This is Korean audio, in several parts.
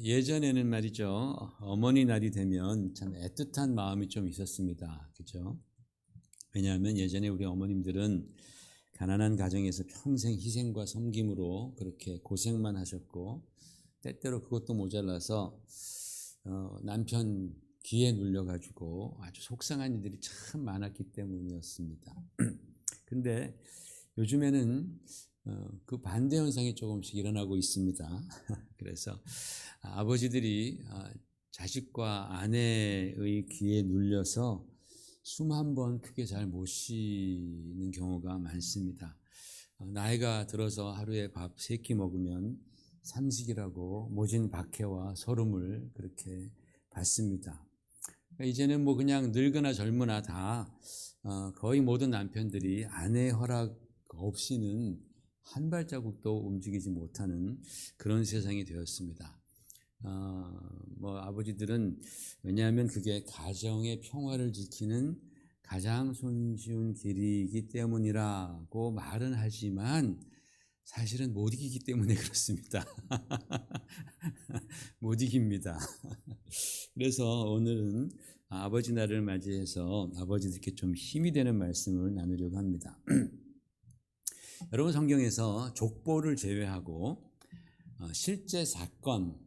예전에는 말이죠. 어머니 날이 되면 참 애틋한 마음이 좀 있었습니다. 그죠? 왜냐하면 예전에 우리 어머님들은 가난한 가정에서 평생 희생과 섬김으로 그렇게 고생만 하셨고, 때때로 그것도 모자라서 남편 귀에 눌려가지고 아주 속상한 일들이 참 많았기 때문이었습니다. 근데 요즘에는 그 반대 현상이 조금씩 일어나고 있습니다. 그래서 아버지들이 자식과 아내의 귀에 눌려서 숨 한 번 크게 잘 못 쉬는 경우가 많습니다. 나이가 들어서 하루에 밥 3끼 먹으면 삼식이라고 모진 박해와 서름을 그렇게 받습니다. 이제는 뭐 그냥 늙거나 젊으나 다 거의 모든 남편들이 아내의 허락 없이는 한 발자국도 움직이지 못하는 그런 세상이 되었습니다. 뭐 아버지들은 왜냐하면 그게 가정의 평화를 지키는 가장 손쉬운 길이기 때문이라고 말은 하지만 사실은 못 이기기 때문에 그렇습니다. 못 이깁니다. 그래서 오늘은 아버지 날을 맞이해서 아버지들께 좀 힘이 되는 말씀을 나누려고 합니다. 여러분, 성경에서 족보를 제외하고 실제 사건을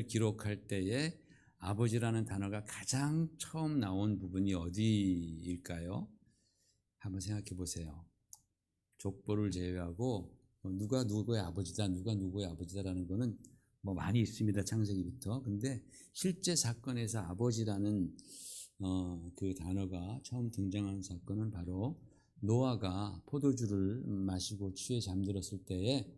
기록할 때에 아버지라는 단어가 가장 처음 나온 부분이 어디일까요? 한번 생각해 보세요. 족보를 제외하고 누가 누구의 아버지다, 누가 누구의 아버지다라는 거는 뭐 많이 있습니다. 창세기부터. 근데 실제 사건에서 아버지라는 그 단어가 처음 등장한 사건은 바로 노아가 포도주를 마시고 취해 잠들었을 때에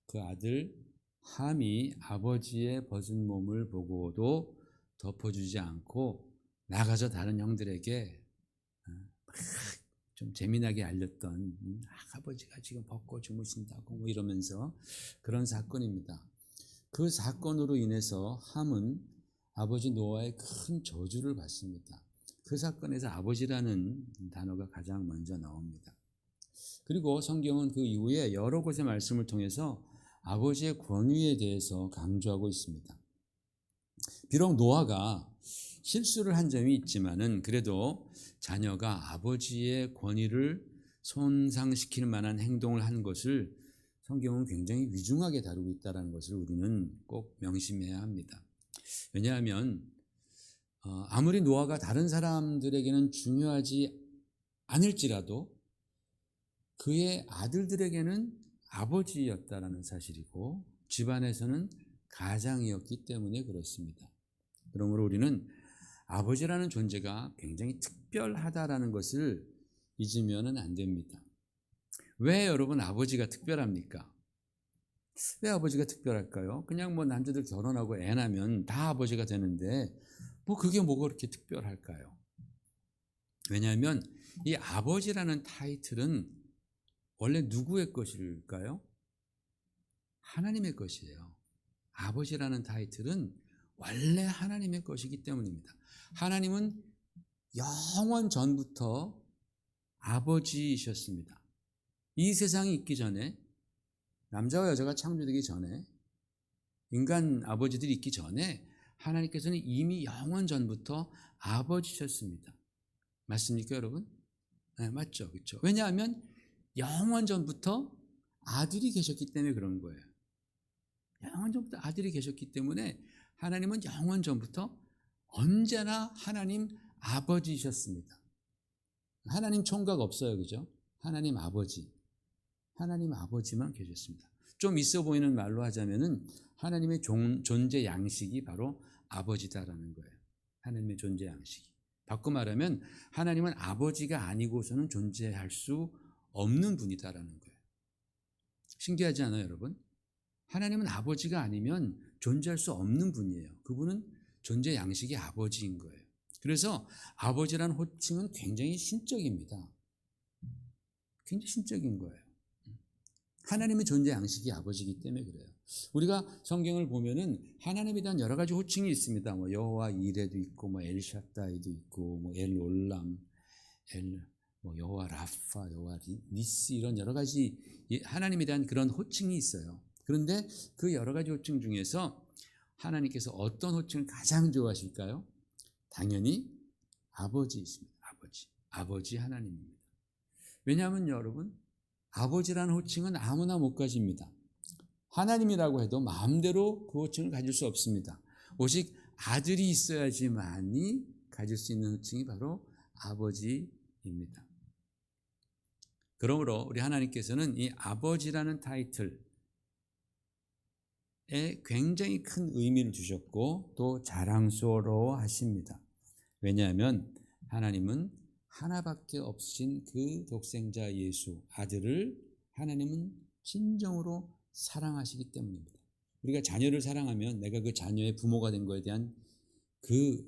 그 아들 함이 아버지의 벗은 몸을 보고도 덮어주지 않고 나가서 다른 형들에게 좀 재미나게 알렸던 아버지가 지금 벗고 주무신다고 뭐 이러면서 그런 사건입니다. 그 사건으로 인해서 함은 아버지 노아의 큰 저주를 받습니다. 그 사건에서 아버지라는 단어가 가장 먼저 나옵니다. 그리고 성경은 그 이후에 여러 곳의 말씀을 통해서 아버지의 권위에 대해서 강조하고 있습니다. 비록 노아가 실수를 한 점이 있지만은 그래도 자녀가 아버지의 권위를 손상시킬 만한 행동을 한 것을 성경은 굉장히 위중하게 다루고 있다는 것을 우리는 꼭 명심해야 합니다. 왜냐하면 아무리 노아가 다른 사람들에게는 중요하지 않을지라도 그의 아들들에게는 아버지였다라는 사실이고 집안에서는 가장이었기 때문에 그렇습니다. 그러므로 우리는 아버지라는 존재가 굉장히 특별하다라는 것을 잊으면 안 됩니다. 왜 여러분 아버지가 특별합니까? 왜 아버지가 특별할까요? 그냥 뭐 남자들 결혼하고 애 낳으면 다 아버지가 되는데 뭐 그게 뭐가 그렇게 특별할까요? 왜냐하면 이 아버지라는 타이틀은 원래 누구의 것일까요? 하나님의 것이에요. 아버지라는 타이틀은 원래 하나님의 것이기 때문입니다. 하나님은 영원 전부터 아버지이셨습니다. 이 세상이 있기 전에, 남자와 여자가 창조되기 전에, 인간 아버지들이 있기 전에 하나님께서는 이미 영원 전부터 아버지셨습니다. 맞습니까, 여러분? 네, 맞죠, 그렇죠? 왜냐하면 영원 전부터 아들이 계셨기 때문에 그런 거예요. 영원 전부터 아들이 계셨기 때문에 하나님은 영원 전부터 언제나 하나님 아버지이셨습니다. 하나님 총각 없어요, 그죠? 하나님 아버지. 하나님 아버지만 계셨습니다. 좀 있어 보이는 말로 하자면은 하나님의 존재 양식이 바로 아버지다라는 거예요. 하나님의 존재 양식이. 바꿔 말하면 하나님은 아버지가 아니고서는 존재할 수 없는 분이다라는 거예요. 신기하지 않아요, 여러분? 하나님은 아버지가 아니면 존재할 수 없는 분이에요. 그분은 존재 양식이 아버지인 거예요. 그래서 아버지라는 호칭은 굉장히 신적입니다. 굉장히 신적인 거예요. 하나님의 존재 양식이 아버지이기 때문에 그래요. 우리가 성경을 보면은 하나님에 대한 여러 가지 호칭이 있습니다. 뭐 여호와 이레도 있고, 뭐 엘샤다이도 있고, 뭐 엘올람, 뭐 여호와 라파, 여호와 니시 이런 여러 가지 하나님에 대한 그런 호칭이 있어요. 그런데 그 여러 가지 호칭 중에서 하나님께서 어떤 호칭을 가장 좋아하실까요? 당연히 아버지이십니다. 아버지 하나님입니다. 왜냐하면 여러분, 아버지라는 호칭은 아무나 못 가집니다. 하나님이라고 해도 마음대로 그 호칭을 가질 수 없습니다. 오직 아들이 있어야지만이 가질 수 있는 호칭이 바로 아버지입니다. 그러므로 우리 하나님께서는 이 아버지라는 타이틀에 굉장히 큰 의미를 주셨고 또 자랑스러워 하십니다. 왜냐하면 하나님은 하나밖에 없으신 그 독생자 예수 아들을 하나님은 진정으로 사랑하시기 때문입니다. 우리가 자녀를 사랑하면 내가 그 자녀의 부모가 된 거에 대한 그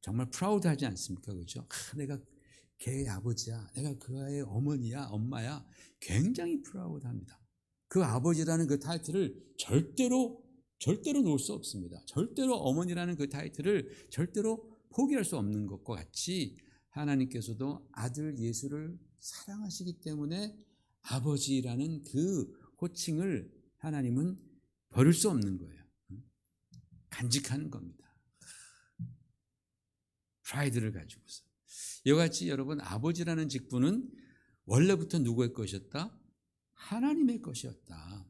정말 프라우드하지 않습니까? 그렇죠? 내가 걔의 아버지야, 내가 그의 어머니야, 엄마야. 굉장히 프라우드합니다. 그 아버지라는 그 타이틀을 절대로 놓을 수 없습니다. 절대로 어머니라는 그 타이틀을 절대로 포기할 수 없는 것과 같이 하나님께서도 아들 예수를 사랑하시기 때문에 아버지라는 그 호칭을 하나님은 버릴 수 없는 거예요. 간직하는 겁니다. 프라이드를 가지고서. 이와 같이 여러분, 아버지라는 직분은 원래부터 누구의 것이었다? 하나님의 것이었다.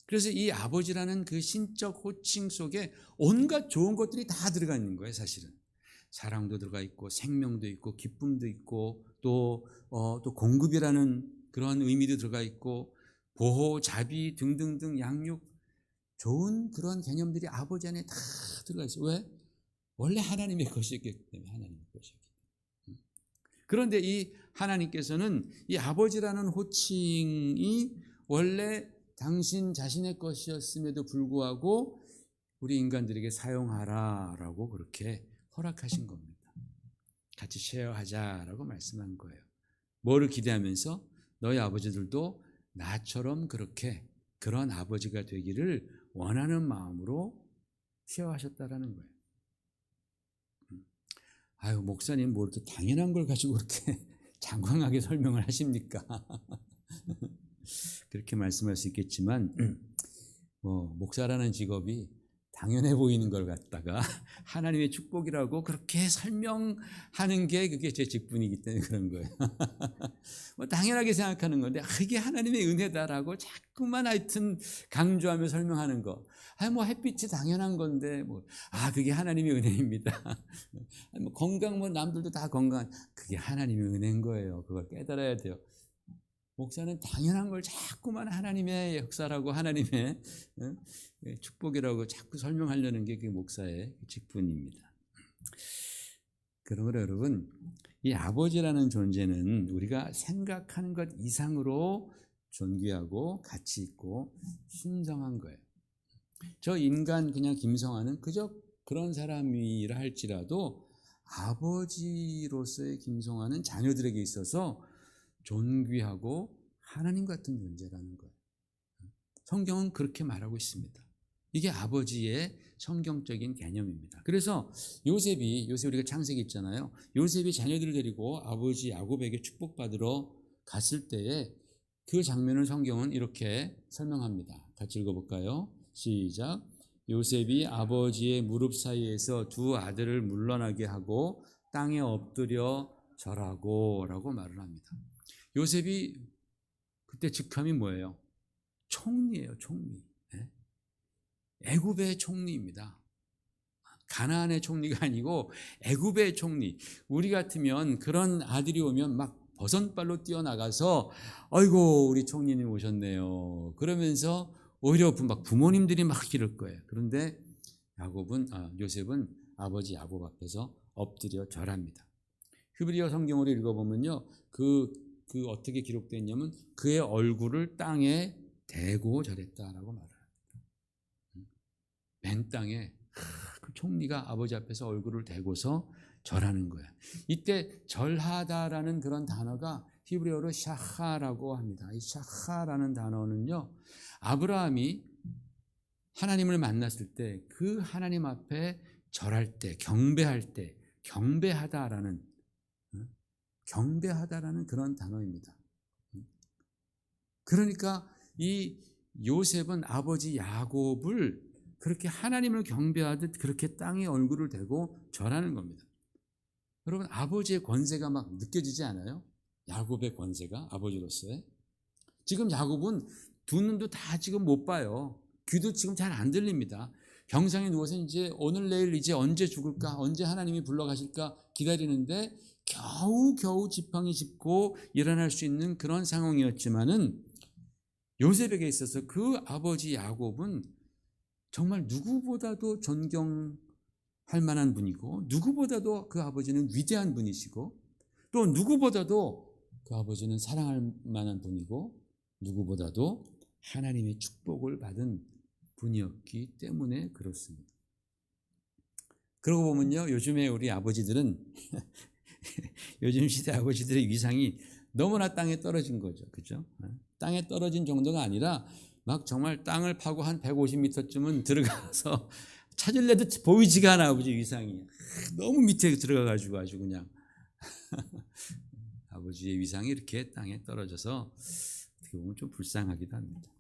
그래서 이 아버지라는 그 신적 호칭 속에 온갖 좋은 것들이 다 들어가 있는 거예요, 사실은. 사랑도 들어가 있고 생명도 있고 기쁨도 있고 또 공급이라는 그런 의미도 들어가 있고 보호, 자비 등등등 양육 좋은 그런 개념들이 아버지 안에 다 들어가 있어요. 왜? 원래 하나님의 것이었기 때문에 하나님의 것이었기 때문에. 그런데 이 하나님께서는 이 아버지라는 호칭이 원래 당신 자신의 것이었음에도 불구하고 우리 인간들에게 사용하라라고 그렇게 허락하신 겁니다. 같이 쉐어하자라고 말씀한 거예요. 뭐를 기대하면서 너희 아버지들도 나처럼 그렇게 그런 아버지가 되기를 원하는 마음으로 쉐어하셨다라는 거예요. 아유, 목사님 뭐 이렇게 당연한 걸 가지고 그렇게 장황하게 설명을 하십니까? 그렇게 말씀할 수 있겠지만 목사라는 직업이 당연해 보이는 걸 갖다가 하나님의 축복이라고 그렇게 설명하는 게 그게 제 직분이기 때문에 그런 거예요. 당연하게 생각하는 건데 이게 하나님의 은혜다라고 자꾸만 하여튼 강조하며 설명하는 거. 햇빛이 당연한 건데 그게 하나님의 은혜입니다. 건강 남들도 다 건강. 그게 하나님의 은혜인 거예요. 그걸 깨달아야 돼요. 목사는 당연한 걸 자꾸만 하나님의 역사라고 하나님의 축복이라고 자꾸 설명하려는 게 그 목사의 직분입니다. 그러므로 여러분, 이 아버지라는 존재는 우리가 생각하는 것 이상으로 존귀하고 가치 있고 신성한 거예요. 저 인간 그냥 김성환은 그저 그런 사람이라 할지라도 아버지로서의 김성환은 자녀들에게 있어서 존귀하고 하나님 같은 존재라는 거예요. 성경은 그렇게 말하고 있습니다. 이게 아버지의 성경적인 개념입니다. 그래서 요셉 우리가 창세기 있잖아요. 요셉이 자녀들을 데리고 아버지 야곱에게 축복받으러 갔을 때에 그 장면을 성경은 이렇게 설명합니다. 같이 읽어볼까요? 시작. 요셉이 아버지의 무릎 사이에서 두 아들을 물러나게 하고 땅에 엎드려 절하고 라고 말을 합니다. 요셉이 그때 직함이 뭐예요? 총리예요, 총리. 애굽의 총리입니다. 가나안의 총리가 아니고 애굽의 총리. 우리 같으면 그런 아들이 오면 막 버선발로 뛰어나가서 아이고 우리 총리님 오셨네요. 그러면서 오히려 막 부모님들이 막 이럴 거예요. 그런데 요셉은 아버지 야곱 앞에서 엎드려 절합니다. 히브리어 성경으로 읽어보면요, 그 어떻게 기록되어 있냐면 그의 얼굴을 땅에 대고 절했다라고 말을 합니다. 맨 땅에 그 총리가 아버지 앞에서 얼굴을 대고서 절하는 거야. 이때 절하다라는 그런 단어가 히브리어로 샤하라고 합니다. 이 샤하라는 단어는요, 아브라함이 하나님을 만났을 때 그 하나님 앞에 절할 때, 경배할 때, 경배하다라는 그런 단어입니다. 그러니까 이 요셉은 아버지 야곱을 그렇게 하나님을 경배하듯 그렇게 땅에 얼굴을 대고 절하는 겁니다. 여러분, 아버지의 권세가 막 느껴지지 않아요? 야곱의 권세가 아버지로서의. 지금 야곱은 두 눈도 다 지금 못 봐요. 귀도 지금 잘 안 들립니다. 병상에 누워서 이제 오늘 내일 이제 언제 죽을까, 언제 하나님이 불러가실까 기다리는데 겨우 지팡이 짚고 일어날 수 있는 그런 상황이었지만은 요셉에게 있어서 그 아버지 야곱은 정말 누구보다도 존경할 만한 분이고, 누구보다도 그 아버지는 위대한 분이시고, 또 누구보다도 그 아버지는 사랑할 만한 분이고, 누구보다도 하나님의 축복을 받은 분이었기 때문에 그렇습니다. 그러고 보면요, 요즘에 우리 아버지들은 요즘 시대 아버지들의 위상이 너무나 땅에 떨어진 거죠. 그죠? 땅에 떨어진 정도가 아니라 막 정말 땅을 파고 한 150m쯤은 들어가서 찾을래도 보이지가 않아. 아버지 위상이 너무 밑에 들어가가지고 아주 그냥 아버지의 위상이 이렇게 땅에 떨어져서 어떻게 보면 좀 불쌍하기도 합니다.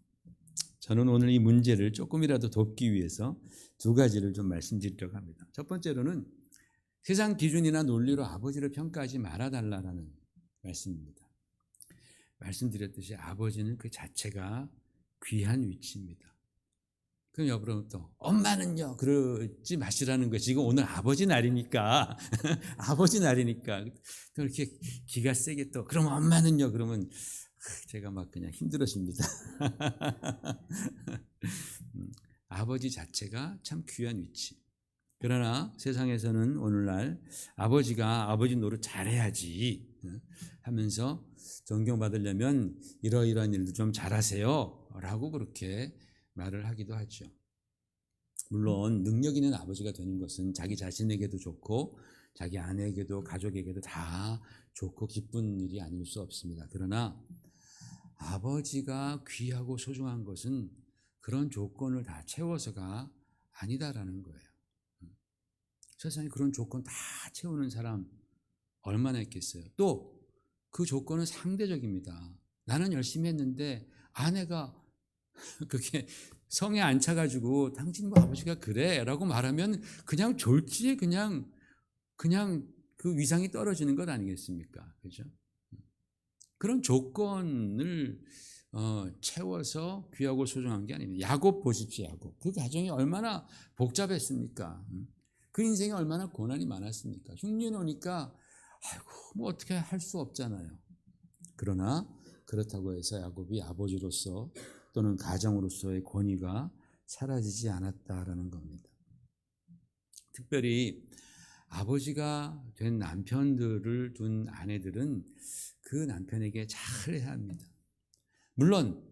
저는 오늘 이 문제를 조금이라도 돕기 위해서 두 가지를 좀 말씀드리려고 합니다. 첫 번째로는 세상 기준이나 논리로 아버지를 평가하지 말아달라는 말씀입니다. 말씀드렸듯이 아버지는 그 자체가 귀한 위치입니다. 그럼 여러분부터 엄마는요 그러지 마시라는 거예요. 지금 오늘 아버지 날이니까 아버지 날이니까 또 이렇게 기가 세게 또 그럼 엄마는요 그러면 제가 막 그냥 힘들어집니다. 아버지 자체가 참 귀한 위치. 그러나 세상에서는 오늘날 아버지가 아버지 노릇 잘해야지 하면서 존경받으려면 이러이러한 일도 좀 잘하세요 라고 그렇게 말을 하기도 하죠. 물론 능력 있는 아버지가 되는 것은 자기 자신에게도 좋고 자기 아내에게도 가족에게도 다 좋고 기쁜 일이 아닐 수 없습니다. 그러나 아버지가 귀하고 소중한 것은 그런 조건을 다 채워서가 아니다라는 거예요. 세상에 그런 조건 다 채우는 사람 얼마나 있겠어요. 또 그 조건은 상대적입니다. 나는 열심히 했는데 아내가 그게 성에 안 차가지고 당신 뭐 아버지가 그래 라고 말하면 그냥 졸지에 그냥 그 위상이 떨어지는 것 아니겠습니까? 그죠? 그런 조건을 채워서 귀하고 소중한 게 아닙니다. 야곱 보십시오. 야곱. 그 가정이 얼마나 복잡했습니까? 그 인생에 얼마나 고난이 많았습니까? 흉년 오니까 아이고 뭐 어떻게 할 수 없잖아요. 그러나 그렇다고 해서 야곱이 아버지로서 또는 가정으로서의 권위가 사라지지 않았다라는 겁니다. 특별히 아버지가 된 남편들을 둔 아내들은 그 남편에게 잘해야 합니다. 물론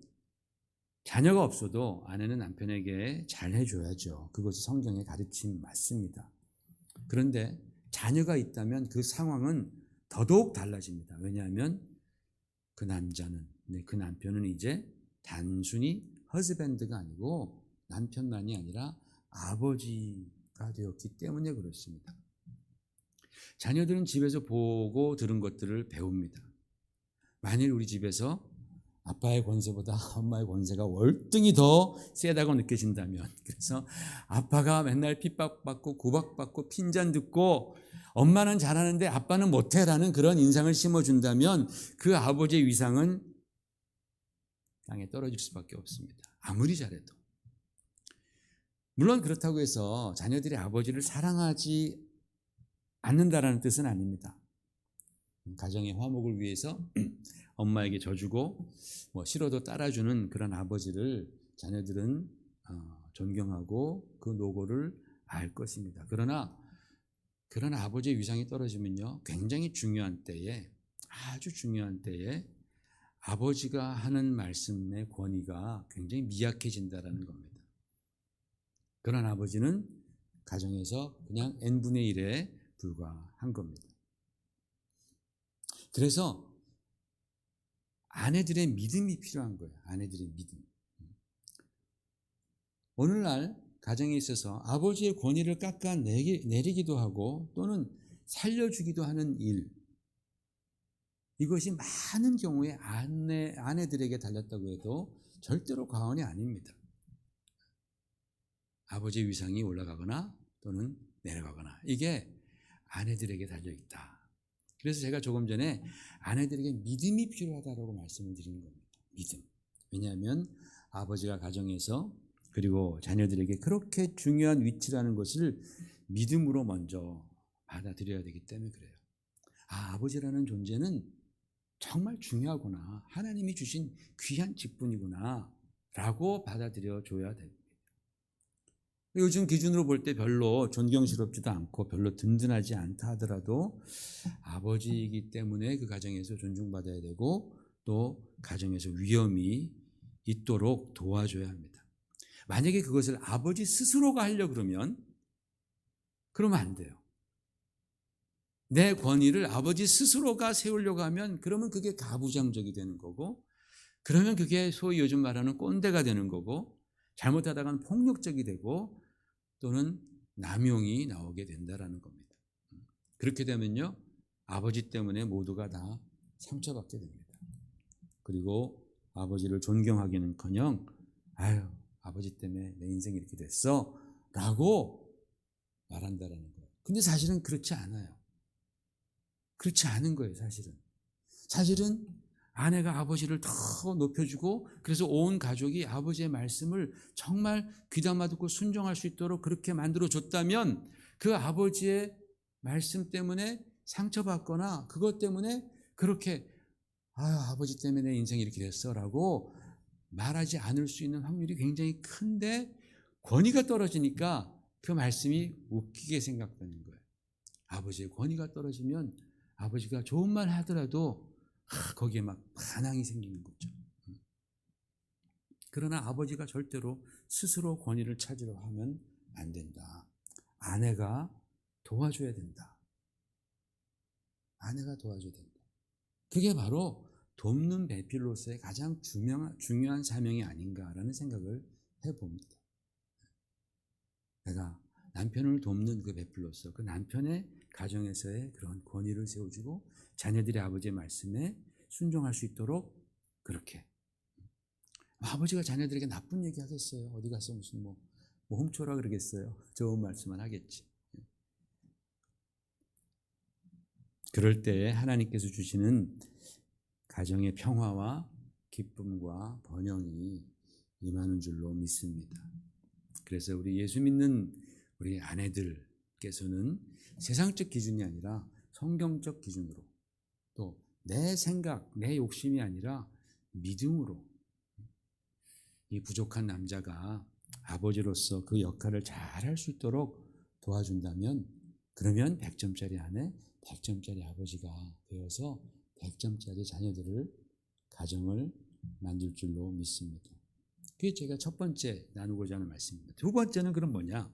자녀가 없어도 아내는 남편에게 잘해줘야죠. 그것이 성경의 가르침 맞습니다. 그런데 자녀가 있다면 그 상황은 더더욱 달라집니다. 왜냐하면 그 남편은 이제 단순히 허즈밴드가 아니고 남편만이 아니라 아버지가 되었기 때문에 그렇습니다. 자녀들은 집에서 보고 들은 것들을 배웁니다. 만일 우리 집에서 아빠의 권세보다 엄마의 권세가 월등히 더 세다고 느껴진다면, 그래서 아빠가 맨날 핍박받고 구박받고 핀잔 듣고 엄마는 잘하는데 아빠는 못해라는 그런 인상을 심어준다면 그 아버지의 위상은 땅에 떨어질 수밖에 없습니다. 아무리 잘해도. 물론 그렇다고 해서 자녀들이 아버지를 사랑하지 않는다라는 뜻은 아닙니다. 가정의 화목을 위해서 엄마에게 져주고 뭐 싫어도 따라주는 그런 아버지를 자녀들은 존경하고 그 노고를 알 것입니다. 그러나 그런 아버지의 위상이 떨어지면요, 굉장히 중요한 때에, 아주 중요한 때에 아버지가 하는 말씀의 권위가 굉장히 미약해진다는 겁니다. 그런 아버지는 가정에서 그냥 n분의 1에 불과한 겁니다. 그래서 아내들의 믿음이 필요한 거예요. 아내들의 믿음. 오늘날 가정에 있어서 아버지의 권위를 깎아내리기도 하고 또는 살려주기도 하는 일, 이것이 많은 경우에 아내들에게 달렸다고 해도 절대로 과언이 아닙니다. 아버지의 위상이 올라가거나 또는 내려가거나 이게 아내들에게 달려있다. 그래서 제가 조금 전에 아내들에게 믿음이 필요하다고 말씀을 드리는 겁니다. 믿음. 왜냐하면 아버지가 가정에서 그리고 자녀들에게 그렇게 중요한 위치라는 것을 믿음으로 먼저 받아들여야 되기 때문에 그래요. 아버지라는 존재는 정말 중요하구나. 하나님이 주신 귀한 직분이구나 라고 받아들여 줘야 됩니다. 요즘 기준으로 볼 때 별로 존경스럽지도 않고 별로 든든하지 않다 하더라도 아버지이기 때문에 그 가정에서 존중받아야 되고 또 가정에서 위엄이 있도록 도와줘야 합니다. 만약에 그것을 아버지 스스로가 하려고 그러면 안 돼요. 내 권위를 아버지 스스로가 세우려고 하면 그러면 그게 가부장적이 되는 거고, 그러면 그게 소위 요즘 말하는 꼰대가 되는 거고, 잘못하다가는 폭력적이 되고 또는 남용이 나오게 된다라는 겁니다. 그렇게 되면요, 아버지 때문에 모두가 다 상처받게 됩니다. 그리고 아버지를 존경하기는커녕 아유, 아버지 때문에 내 인생이 이렇게 됐어 라고 말한다라는 거예요. 근데 사실은 그렇지 않아요. 그렇지 않은 거예요. 사실은 아내가 아버지를 더 높여주고, 그래서 온 가족이 아버지의 말씀을 정말 귀담아 듣고 순종할 수 있도록 그렇게 만들어줬다면 그 아버지의 말씀 때문에 상처받거나 그것 때문에 그렇게 아버지 때문에 내 인생이 이렇게 됐어 라고 말하지 않을 수 있는 확률이 굉장히 큰데, 권위가 떨어지니까 그 말씀이 웃기게 생각되는 거예요. 아버지의 권위가 떨어지면 아버지가 좋은 말 하더라도 거기에 막 반항이 생기는 거죠. 그러나 아버지가 절대로 스스로 권위를 찾으려 하면 안 된다. 아내가 도와줘야 된다. 아내가 도와줘야 된다. 그게 바로 돕는 배필로서의 가장 중요한 사명이 아닌가라는 생각을 해봅니다. 내가 남편을 돕는 그 배필로서 그 남편의 가정에서의 그런 권위를 세워주고 자녀들의 아버지의 말씀에 순종할 수 있도록 그렇게. 아버지가 자녀들에게 나쁜 얘기 하겠어요? 어디 가서 무슨 뭐 훔쳐라 그러겠어요? 좋은 말씀만 하겠지. 그럴 때 하나님께서 주시는 가정의 평화와 기쁨과 번영이 임하는 줄로 믿습니다. 그래서 우리 예수 믿는 우리 아내들께서는 세상적 기준이 아니라 성경적 기준으로, 또 내 생각, 내 욕심이 아니라 믿음으로 이 부족한 남자가 아버지로서 그 역할을 잘 할 수 있도록 도와준다면, 그러면 100점짜리 아내, 100점짜리 아버지가 되어서 100점짜리 자녀들을, 가정을 만들 줄로 믿습니다. 그게 제가 첫 번째 나누고자 하는 말씀입니다. 두 번째는 그럼 뭐냐?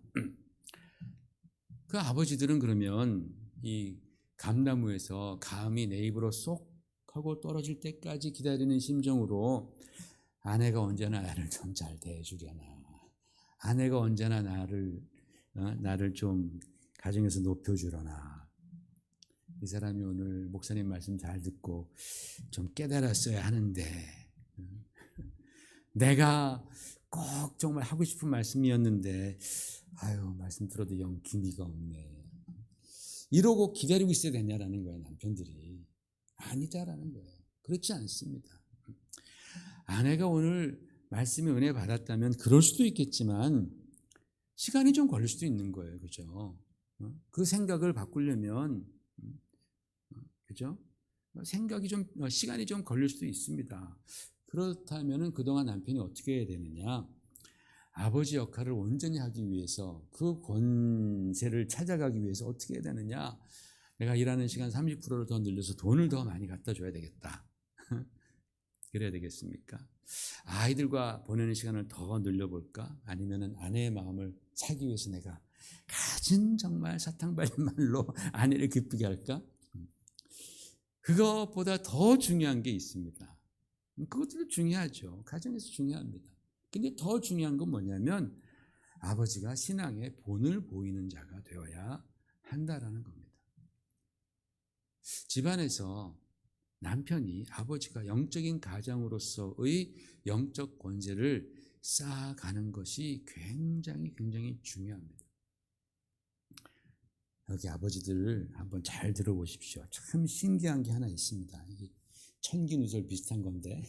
그 아버지들은 그러면 이 감나무에서 감이 내 입으로 쏙 하고 떨어질 때까지 기다리는 심정으로 아내가 언제나 나를 좀 잘 대해주려나, 아내가 언제나 나를 좀 가정에서 높여주려나, 이 사람이 오늘 목사님 말씀 잘 듣고 좀 깨달았어야 하는데 내가 꼭 정말 하고 싶은 말씀이었는데 말씀 들어도 영 기미가 없네, 이러고 기다리고 있어야 되냐라는 거예요. 남편들이 아니다라는 거예요. 그렇지 않습니다. 아내가 오늘 말씀의 은혜 받았다면 그럴 수도 있겠지만 시간이 좀 걸릴 수도 있는 거예요. 그죠? 그 생각을 바꾸려면, 그죠? 생각이 좀, 시간이 좀 걸릴 수도 있습니다. 그렇다면 그동안 남편이 어떻게 해야 되느냐? 아버지 역할을 온전히 하기 위해서, 그 권세를 찾아가기 위해서 어떻게 해야 되느냐? 내가 일하는 시간 30%를 더 늘려서 돈을 더 많이 갖다 줘야 되겠다. 그래야 되겠습니까? 아이들과 보내는 시간을 더 늘려볼까? 아니면 아내의 마음을 사기 위해서 내가 가진 정말 사탕 발린 말로 아내를 기쁘게 할까? 그것보다 더 중요한 게 있습니다. 그것도 중요하죠. 가정에서 중요합니다. 근데 더 중요한 건 뭐냐면 아버지가 신앙의 본을 보이는 자가 되어야 한다라는 겁니다. 집안에서 남편이 아버지가 영적인 가장으로서의 영적 권세를 쌓아가는 것이 굉장히 중요합니다. 여기 아버지들 한번 잘 들어보십시오. 참 신기한 게 하나 있습니다. 이게 천기누설 비슷한 건데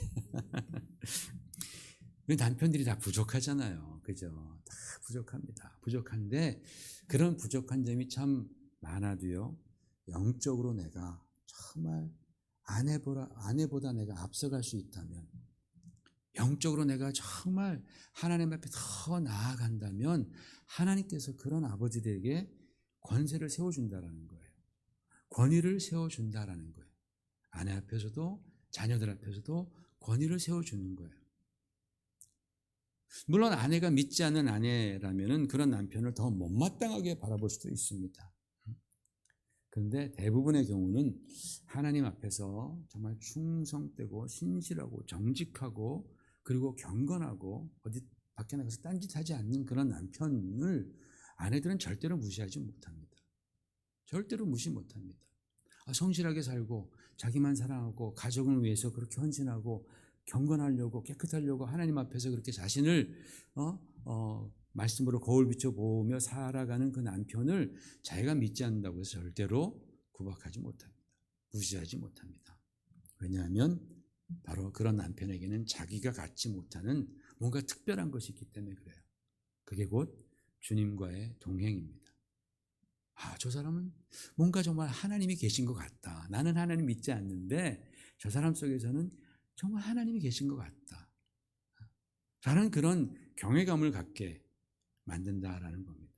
우리 남편들이 다 부족하잖아요. 그죠? 다 부족합니다. 부족한데 그런 부족한 점이 참 많아도요, 영적으로 내가 정말 아내보다 내가 앞서갈 수 있다면, 영적으로 내가 정말 하나님 앞에 더 나아간다면 하나님께서 그런 아버지들에게 권세를 세워준다라는 거예요. 권위를 세워준다라는 거예요. 아내 앞에서도 자녀들 앞에서도 권위를 세워주는 거예요. 물론 아내가 믿지 않는 아내라면 그런 남편을 더 못마땅하게 바라볼 수도 있습니다. 그런데 대부분의 경우는 하나님 앞에서 정말 충성되고 신실하고 정직하고 그리고 경건하고 어디 밖에 나가서 딴짓하지 않는 그런 남편을 아내들은 절대로 무시하지 못합니다. 절대로 무시 못합니다. 성실하게 살고 자기만 사랑하고 가족을 위해서 그렇게 헌신하고 경건하려고 깨끗하려고 하나님 앞에서 그렇게 자신을 말씀으로 거울 비춰보며 살아가는 그 남편을 자기가 믿지 않는다고 해서 절대로 구박하지 못합니다. 무시하지 못합니다. 왜냐하면 바로 그런 남편에게는 자기가 갖지 못하는 뭔가 특별한 것이 있기 때문에 그래요. 그게 곧 주님과의 동행입니다. 저 사람은 뭔가 정말 하나님이 계신 것 같다. 나는 하나님 믿지 않는데 저 사람 속에서는 정말 하나님이 계신 것 같다. 라는 그런 경외감을 갖게 만든다라는 겁니다.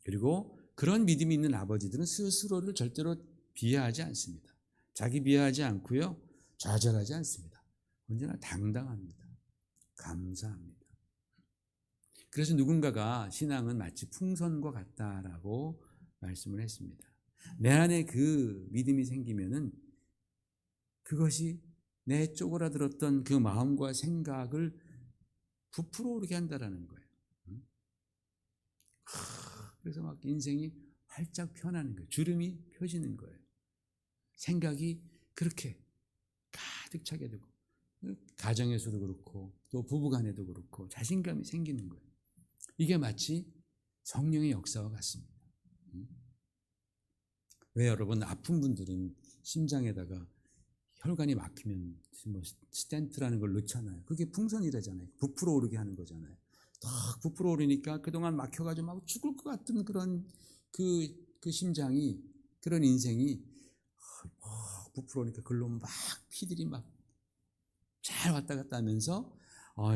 그리고 그런 믿음이 있는 아버지들은 스스로를 절대로 비하하지 않습니다. 자기 비하하지 않고요, 좌절하지 않습니다. 언제나 당당합니다. 감사합니다. 그래서 누군가가 신앙은 마치 풍선과 같다라고 말씀을 했습니다. 내 안에 그 믿음이 생기면은 그것이 내 쪼그라들었던 그 마음과 생각을 부풀어 오르게 한다라는 거예요. 그래서 막 인생이 활짝 펴나는 거예요. 주름이 펴지는 거예요. 생각이 그렇게 가득 차게 되고, 가정에서도 그렇고 또 부부간에도 그렇고 자신감이 생기는 거예요. 이게 마치 성령의 역사와 같습니다. 왜 여러분 아픈 분들은 심장에다가 혈관이 막히면 뭐 스텐트라는 걸 넣잖아요. 그게 풍선이라잖아요. 부풀어 오르게 하는 거잖아요. 딱 부풀어 오르니까 그동안 막혀가지고 막 죽을 것 같은 그런 그 심장이, 그런 인생이 부풀어 오니까 글로 막 피들이 막 잘 왔다 갔다 하면서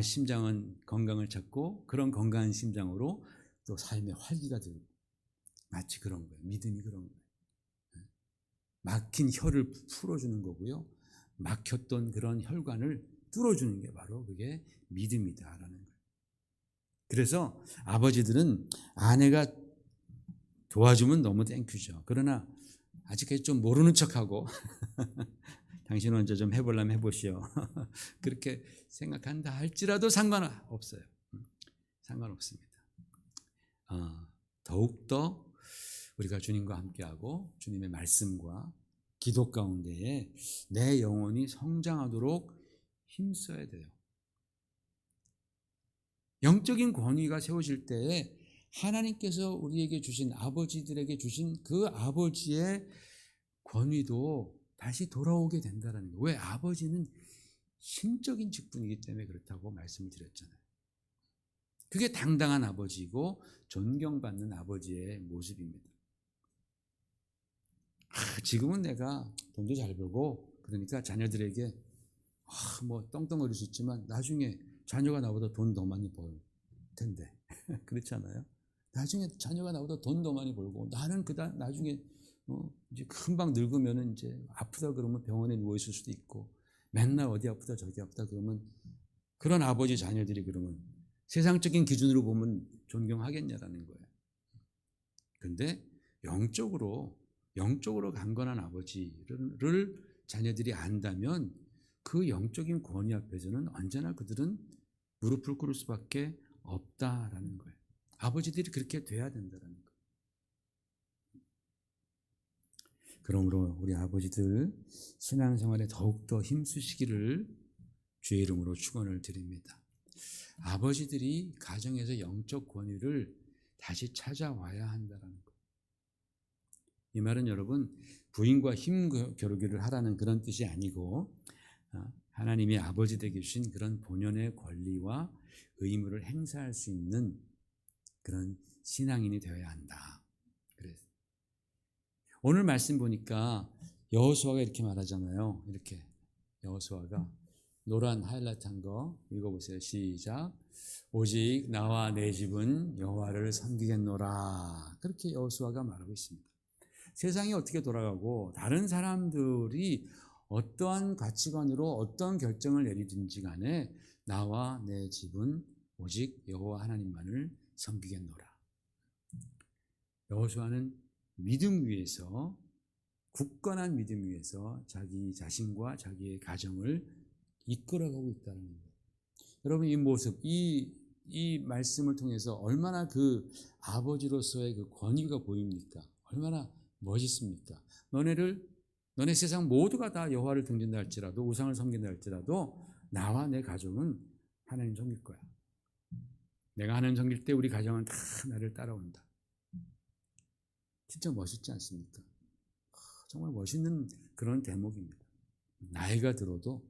심장은 건강을 찾고 그런 건강한 심장으로 또 삶의 활기가 들고, 마치 그런 거예요. 믿음이 그런 거예요. 막힌 혀를 풀어주는 거고요, 막혔던 그런 혈관을 뚫어주는 게 바로 그게 믿음이다라는 거예요. 그래서 아버지들은 아내가 도와주면 너무 땡큐죠. 그러나 아직까지 좀 모르는 척하고 당신 먼저 좀 해보려면 해보시오. 그렇게 생각한다 할지라도 상관없어요. 상관없습니다. 더욱더 우리가 주님과 함께하고 주님의 말씀과 기도 가운데에 내 영혼이 성장하도록 힘써야 돼요. 영적인 권위가 세워질 때에 하나님께서 우리에게 주신, 아버지들에게 주신 그 아버지의 권위도 다시 돌아오게 된다는 거예요. 왜? 아버지는 신적인 직분이기 때문에 그렇다고 말씀을 드렸잖아요. 그게 당당한 아버지이고 존경받는 아버지의 모습입니다. 지금은 내가 돈도 잘 벌고 그러니까 자녀들에게 뭐 떵떵거릴 수 있지만 나중에 자녀가 나보다 돈 더 많이 벌 텐데 그렇잖아요. 나중에 자녀가 나보다 돈 더 많이 벌고 나는 나중에 이제 금방 늙으면은 이제 아프다 그러면 병원에 누워 있을 수도 있고, 맨날 어디 아프다 저기 아프다 그러면 그런 아버지 자녀들이 그러면 세상적인 기준으로 보면 존경하겠냐라는 거예요. 그런데 영적으로 강건한 아버지를 자녀들이 안다면 그 영적인 권위 앞에서는 언제나 그들은 무릎을 꿇을 수밖에 없다라는 거예요. 아버지들이 그렇게 돼야 된다는 거예요. 그러므로 우리 아버지들 신앙생활에 더욱더 힘쓰시기를 주의 이름으로 축원을 드립니다. 아버지들이 가정에서 영적 권위를 다시 찾아와야 한다는 것. 이 말은 여러분 부인과 힘 겨루기를 하라는 그런 뜻이 아니고 하나님이 아버지 되게 주신 그런 본연의 권리와 의무를 행사할 수 있는 그런 신앙인이 되어야 한다. 그래서 오늘 말씀 보니까 여호수아가 이렇게 말하잖아요. 이렇게 여호수아가 노란 하이라이트한 거 읽어보세요. 시작. 오직 나와 내 집은 여호와를 섬기겠노라. 그렇게 여호수아가 말하고 있습니다. 세상이 어떻게 돌아가고 다른 사람들이 어떠한 가치관으로 어떤 결정을 내리든지 간에 나와 내 집은 오직 여호와 하나님만을 섬기겠노라. 여호수아는 믿음 위에서, 굳건한 믿음 위에서 자기 자신과 자기의 가정을 이끌어가고 있다는 거예요. 여러분 이 모습, 이 말씀을 통해서 얼마나 그 아버지로서의 그 권위가 보입니까? 얼마나 멋있습니까? 너네 세상 모두가 다 여호와를 등진다 할지라도 우상을 섬긴다 할지라도 나와 내 가족은 하나님 섬길 거야. 내가 하나님 섬길 때 우리 가정은 다 나를 따라온다. 진짜 멋있지 않습니까? 정말 멋있는 그런 대목입니다. 나이가 들어도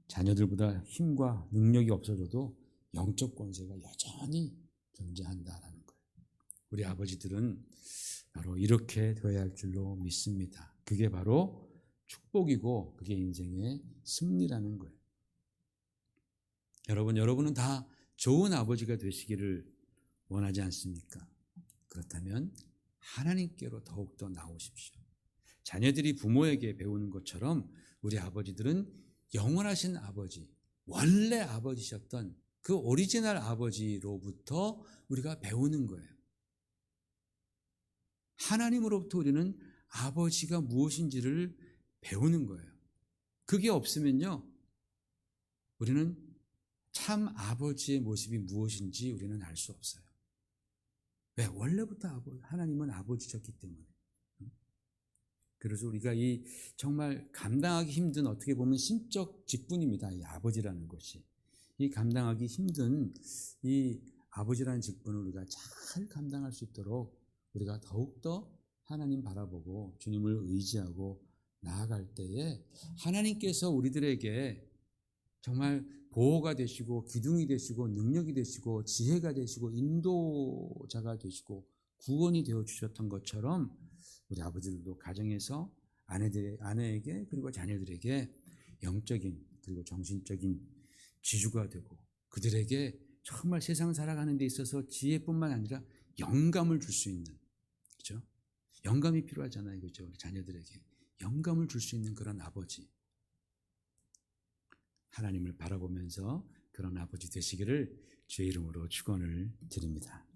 자녀들보다 힘과 능력이 없어져도 영적 권세가 여전히 존재한다라는 거예요. 우리 아버지들은 바로 이렇게 되어야 할 줄로 믿습니다. 그게 바로 축복이고 그게 인생의 승리라는 거예요. 여러분은 다 좋은 아버지가 되시기를 원하지 않습니까? 그렇다면 하나님께로 더욱더 나오십시오. 자녀들이 부모에게 배우는 것처럼 우리 아버지들은 영원하신 아버지, 원래 아버지셨던 그 오리지널 아버지로부터 우리가 배우는 거예요. 하나님으로부터 우리는 아버지가 무엇인지를 배우는 거예요. 그게 없으면요, 우리는 참 아버지의 모습이 무엇인지 우리는 알 수 없어요. 왜? 원래부터 하나님은 아버지셨기 때문에. 그래서 우리가 이 정말 감당하기 힘든 어떻게 보면 신적 직분입니다. 이 아버지라는 것이. 이 감당하기 힘든 이 아버지라는 직분을 우리가 잘 감당할 수 있도록 우리가 더욱더 하나님 바라보고 주님을 의지하고 나아갈 때에 하나님께서 우리들에게 정말 보호가 되시고 기둥이 되시고 능력이 되시고 지혜가 되시고 인도자가 되시고 구원이 되어 주셨던 것처럼 우리 아버지들도 가정에서 아내에게 그리고 자녀들에게 영적인 그리고 정신적인 지주가 되고 그들에게 정말 세상 살아가는 데 있어서 지혜뿐만 아니라 영감을 줄 수 있는, 그렇죠? 영감이 필요하잖아요, 그렇죠? 우리 자녀들에게 영감을 줄 수 있는 그런 아버지, 하나님을 바라보면서 그런 아버지 되시기를 주의 이름으로 축원을 드립니다.